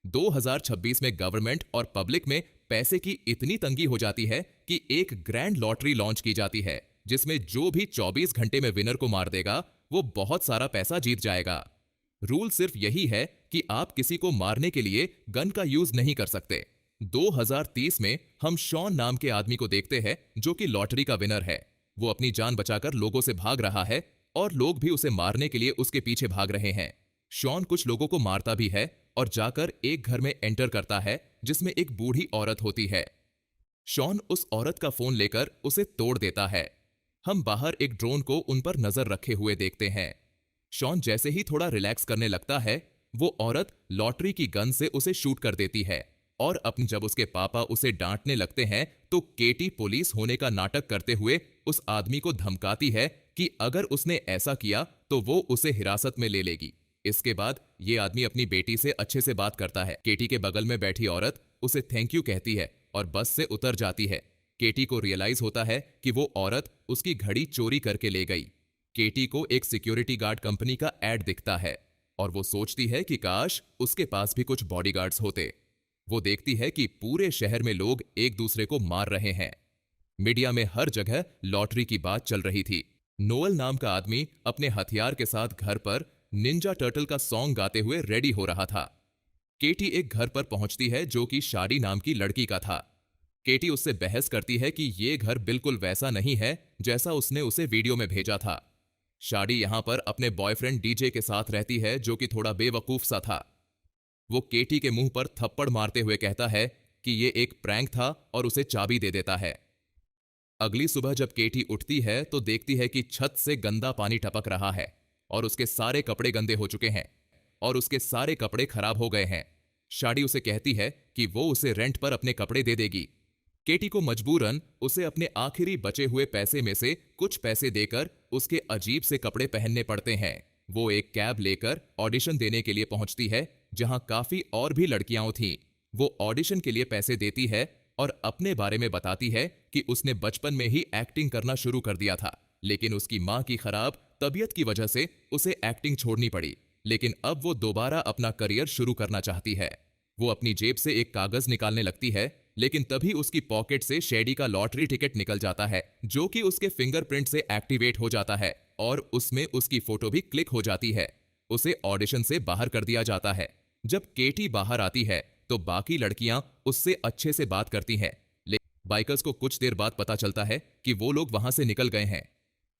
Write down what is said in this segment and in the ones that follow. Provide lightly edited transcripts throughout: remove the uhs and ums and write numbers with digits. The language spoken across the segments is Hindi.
2026 में गवर्नमेंट और पब्लिक में पैसे की इतनी तंगी हो जाती है कि एक ग्रैंड लॉटरी लॉन्च की जाती है, जिसमें जो भी 24 घंटे में विनर को मार देगा वो बहुत सारा पैसा जीत जाएगा। रूल सिर्फ यही है कि आप किसी को मारने के लिए गन का यूज नहीं कर सकते। 2030 में हम शॉन नाम के आदमी को देखते हैं जो कि लॉटरी का विनर है। वो अपनी जान बचाकर लोगों से भाग रहा है और लोग भी उसे मारने के लिए उसके पीछे भाग रहे हैं। शॉन कुछ लोगों को मारता भी है और जाकर एक घर में एंटर करता है जिसमें एक बूढ़ी औरत होती है। शॉन उस औरत का फोन लेकर उसे तोड़ देता है। हम बाहर एक ड्रोन को उन पर नजर रखे हुए देखते हैं। शॉन जैसे ही थोड़ा रिलैक्स करने लगता है, वो औरत लॉटरी की गन से उसे शूट कर देती है और अपनी जब उसके पापा उसे डांटने लगते हैं तो केटी पुलिस होने का नाटक करते हुए उस आदमी को धमकाती है कि अगर उसने ऐसा किया तो वो उसे हिरासत में ले लेगी। इसके बाद ये आदमी अपनी बेटी से अच्छे से बात करता है। केटी के बगल में बैठी औरत उसे थैंक यू कहती है और बस से उतर जाती है। केटी को रियलाइज होता है कि वो औरत उसकी घड़ी चोरी करके ले गई। केटी को एक सिक्योरिटी गार्ड कंपनी का एड दिखता है और वो सोचती है कि काश उसके पास भी कुछ बॉडीगार्ड्स होते। वो देखती है कि पूरे शहर में लोग एक दूसरे को मार रहे हैं। मीडिया में हर जगह लॉटरी की बात चल रही थी। नोएल नाम का आदमी अपने हथियार के साथ घर पर निंजा टर्टल का सॉन्ग गाते हुए रेडी हो रहा था। केटी एक घर पर पहुंचती है जो कि शाडी नाम की लड़की का था। केटी उससे बहस करती है कि ये घर बिल्कुल वैसा नहीं है जैसा उसने उसे वीडियो में भेजा था। शाडी यहां पर अपने बॉयफ्रेंड डीजे के साथ रहती है जो कि थोड़ा बेवकूफ सा था। वो केटी के मुंह पर थप्पड़ मारते हुए कहता है कि ये एक प्रैंक था और उसे चाबी दे देता है। अगली सुबह जब केटी उठती है तो देखती है कि छत से गंदा पानी टपक रहा है और उसके सारे कपड़े गंदे हो चुके हैं और उसके सारे कपड़े खराब हो गए हैं। शाडी उसे कहती है कि वो उसे रेंट पर अपने कपड़े दे देगी। केटी को मजबूरन उसे अपने आखिरी बचे हुए पैसे में से कुछ पैसे देकर उसके अजीब से कपड़े पहनने पड़ते हैं। वो एक कैब लेकर ऑडिशन देने के लिए पहुंचती है जहां काफी और भी लड़कियां थीं। वो ऑडिशन के लिए पैसे देती है और अपने बारे में बताती है कि उसने बचपन में ही एक्टिंग करना शुरू कर दिया था, लेकिन उसकी मां की खराब तबीयत की वजह से उसे एक्टिंग छोड़नी पड़ी। लेकिन अब वो दोबारा अपना करियर शुरू करना चाहती है। वो अपनी जेब से एक कागज निकालने लगती है, लेकिन तभी उसकी पॉकेट से शेडी का लॉटरी टिकट निकल जाता है जो कि उसके फिंगरप्रिंट से एक्टिवेट हो जाता है और उसमें उसकी फोटो भी क्लिक हो जाती है। उसे ऑडिशन से बाहर कर दिया जाता है। जब केटी बाहर आती है तो बाकी लड़कियां उससे अच्छे से बात करती हैं, लेकिन बाइकर्स को कुछ देर बाद पता चलता है कि वो लोग वहां से निकल गए हैं।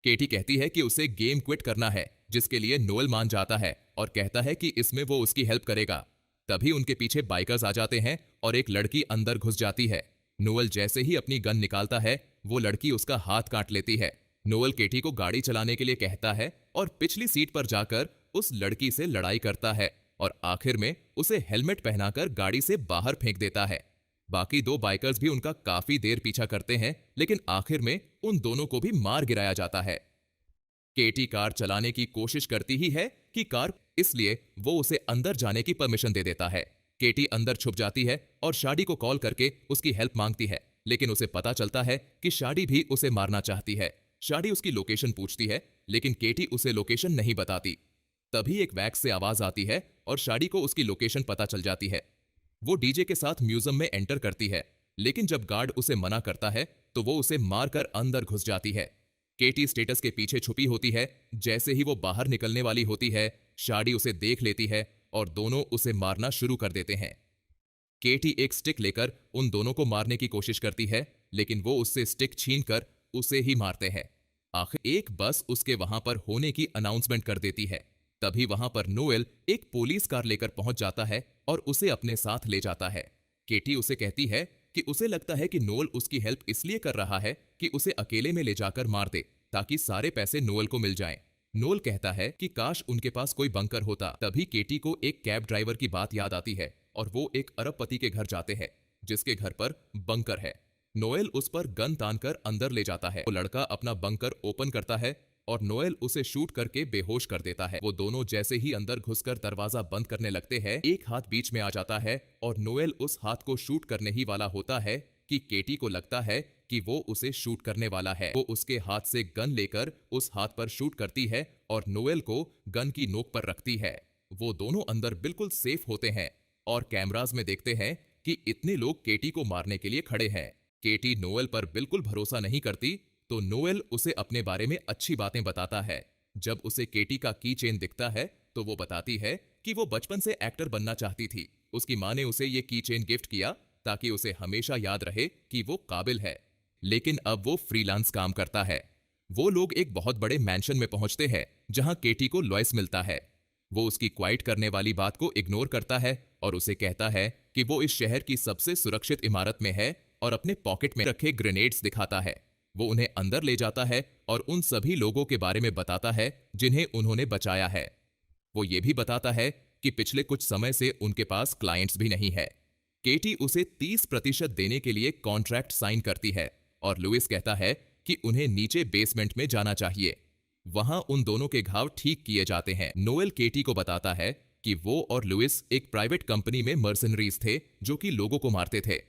केटी कहती है कि उसे गेम क्विट करना है, जिसके लिए नोएल मान जाता है और कहता है कि इसमें वो उसकी हेल्प करेगा। तभी उनके पीछे बाइकर्स आ जाते हैं और एक लड़की अंदर घुस जाती है। नोएल जैसे ही अपनी गन निकालता है वो लड़की उसका हाथ काट लेती है। नोएल केटी को गाड़ी चलाने के लिए कहता है और पिछली सीट पर जाकर उस लड़की से लड़ाई करता है और आखिर में उसे हेलमेट पहनाकर गाड़ी से बाहर फेंक देता है। बाकी दो बाइकर्स भी उनका काफी देर पीछा करते हैं, लेकिन आखिर में उन दोनों को भी मार गिराया जाता है। केटी कार चलाने की कोशिश करती ही है कि कार, इसलिए वो उसे अंदर जाने की परमिशन दे देता है। केटी अंदर छुप जाती है और शाडी को कॉल करके उसकी हेल्प मांगती है, लेकिन उसे पता चलता है कि शाडी भी उसे मारना चाहती है। शाडी उसकी लोकेशन पूछती है, लेकिन केटी उसे लोकेशन नहीं बताती। तभी एक वैक्स से आवाज आती है और शाडी को उसकी लोकेशन पता चल जाती है। वो डीजे के साथ म्यूजियम में एंटर करती है, लेकिन जब गार्ड उसे मना करता है तो वो उसे मारकर अंदर घुस जाती है। केटी स्टेटस के पीछे छुपी होती है। जैसे ही वो बाहर निकलने वाली होती है, शाडी उसे देख लेती है और दोनों उसे मारना शुरू कर देते हैं। केटी एक स्टिक लेकर उन दोनों को मारने की कोशिश करती है, लेकिन वो उससे स्टिक छीनकर उसे ही मारते हैं। आखिर एक बस उसके वहां पर होने की अनाउंसमेंट कर देती है। तभी वहां पर नोएल एक पुलिस कार लेकर पहुंच जाता है और उसे अपने साथ ले जाता है। केटी उसे कहती है कि उसे लगता है कि नोएल उसकी हेल्प इसलिए कर रहा है कि उसे अकेले में ले जाकर मार दे ताकि सारे पैसे नोएल को मिल जाएं। नोएल कहता है कि काश उनके पास कोई बंकर होता। तभी केटी को एक कैब ड्राइवर की बात याद आती है और वो एक अरबपति के घर जाते हैं जिसके घर पर बंकर है। नोएल उस पर गन तानकर अंदर ले जाता है। वो लड़का अपना बंकर ओपन करता है और नोएल उसे शूट करके बेहोश कर देता है। वो दोनों जैसे ही अंदर घुसकर दरवाजा बंद करने लगते हैं, एक हाथ बीच में आ जाता है और नोएल उस हाथ को शूट करने ही वाला होता है कि केटी को लगता है कि वो उसे शूट करने वाला है। वो उसके हाथ से गन लेकर उस हाथ पर शूट करती है और नोएल को गन की नोक पर रखती है। वो दोनों अंदर बिल्कुल सेफ होते हैं। और कैमरास में देखते हैं कि इतने लोग केटी को मारने के लिए खड़े हैं। केटी नोएल पर बिल्कुल भरोसा नहीं करती, तो नोएल उसे अपने बारे में अच्छी बातें बताता है। जब उसे केटी का की चेन दिखता है तो वो बताती है कि वो बचपन से एक्टर बनना चाहती थी। उसकी माँ ने उसे ये की चेन गिफ्ट किया ताकि उसे हमेशा याद रहे कि वो काबिल है। लेकिन अब वो फ्रीलांस काम करता है। वो लोग एक बहुत बड़े मैंशन में पहुंचते हैं जहां केटी को लॉयस मिलता है। वो उसकी क्वाइट करने वाली बात को इग्नोर करता है और उसे कहता है कि वो इस शहर की सबसे सुरक्षित इमारत में है और अपने पॉकेट में रखे ग्रेनेड्स दिखाता है। वो उन्हें अंदर ले जाता है और उन सभी लोगों के बारे में बताता है जिन्हें उन्होंने बचाया है। वो ये भी बताता है कि पिछले कुछ समय से उनके पास क्लाइंट्स भी नहीं है। केटी उसे 30% देने के लिए कॉन्ट्रैक्ट साइन करती है और लुइस कहता है कि उन्हें नीचे बेसमेंट में जाना चाहिए। वहां उन दोनों के घाव ठीक किए जाते हैं। नोएल केटी को बताता है कि वो और लुइस एक प्राइवेट कंपनी में मर्सनरीज थे जो कि लोगों को मारते थे।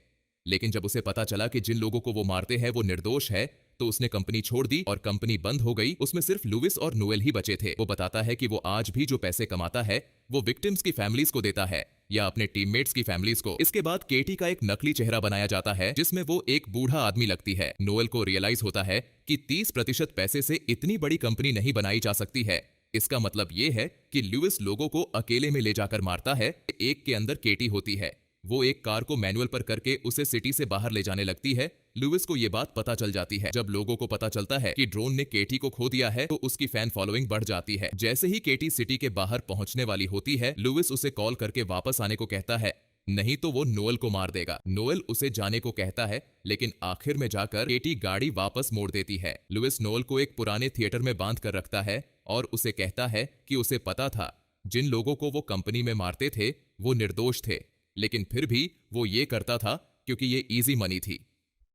लेकिन जब उसे पता चला कि जिन लोगों को वो मारते हैं वो निर्दोष है, तो उसने कंपनी छोड़ दी और कंपनी बंद हो गई। उसमें सिर्फ लुइस और नोएल ही बचे थे। वो बताता है कि वो आज भी जो पैसे कमाता है वो विक्टिम्स की फैमिलीज को देता है या अपने टीममेट्स की फैमिलीज को। इसके बाद केटी का एक नकली चेहरा बनाया जाता है जिसमें वो एक बूढ़ा आदमी लगती है। नोएल को रियलाइज होता है कि 30% पैसे से इतनी बड़ी कंपनी नहीं बनाई जा सकती है। इसका मतलब ये है कि लुइस लोगों को अकेले में ले जाकर मारता है। एक के अंदर केटी होती है। वो एक कार को मैनुअल पर करके उसे सिटी से बाहर ले जाने लगती है। लुइस को ये बात पता चल जाती है। जब लोगों को पता चलता है कि ड्रोन ने केटी को खो दिया है तो उसकी फैन फॉलोइंग बढ़ जाती है। जैसे ही केटी सिटी के बाहर पहुंचने वाली होती है, लुइस उसे कॉल करके वापस आने को कहता है, नहीं तो वो नोएल को मार देगा। नोएल उसे जाने को कहता है, लेकिन आखिर में जाकर केटी गाड़ी वापस मोड़ देती है। लुइस नोएल को एक पुराने थिएटर में बांध कर रखता है और उसे कहता है कि उसे पता था जिन लोगों को वो कंपनी में मारते थे वो निर्दोष थे, लेकिन फिर भी वो ये करता था क्योंकि ये इजी मनी थी।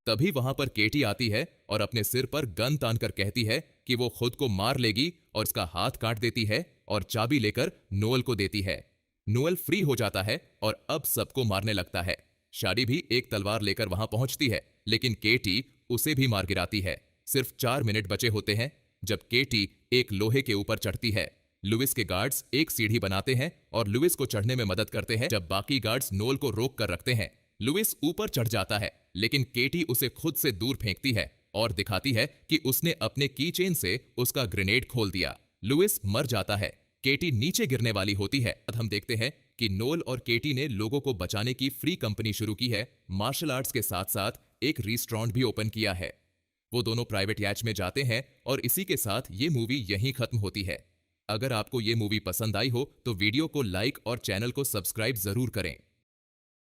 तभी वहां पर केटी आती है और अपने सिर पर गन तानकर कहती है कि वो खुद को मार लेगी और उसका हाथ काट देती है और चाबी लेकर नोएल को देती है। नोएल फ्री हो जाता है और अब सबको मारने लगता है। शाडी भी एक तलवार लेकर वहां पहुंचती है, लेकिन केटी उसे भी मार गिराती है। सिर्फ 4 मिनट बचे होते हैं जब केटी एक लोहे के ऊपर चढ़ती है। लुइस के गार्ड्स एक सीढ़ी बनाते हैं और लुइस को चढ़ने में मदद करते हैं। जब बाकी गार्ड्स नोएल को रोक कर रखते हैं, लुइस ऊपर चढ़ जाता है, लेकिन केटी उसे खुद से दूर फेंकती है और दिखाती है कि उसने अपने की चेन से उसका ग्रेनेड खोल दिया। लुइस मर जाता है। केटी नीचे गिरने वाली होती है। अब हम देखते हैं कि नोएल और केटी ने लोगों को बचाने की फ्री कंपनी शुरू की है। मार्शल आर्ट्स के साथ साथ एक रेस्टोरेंट भी ओपन किया है। वो दोनों प्राइवेट याच में जाते हैं और इसी के साथ ये मूवी यहीं खत्म होती है। अगर आपको ये मूवी पसंद आई हो तो वीडियो को लाइक और चैनल को सब्सक्राइब जरूर करें।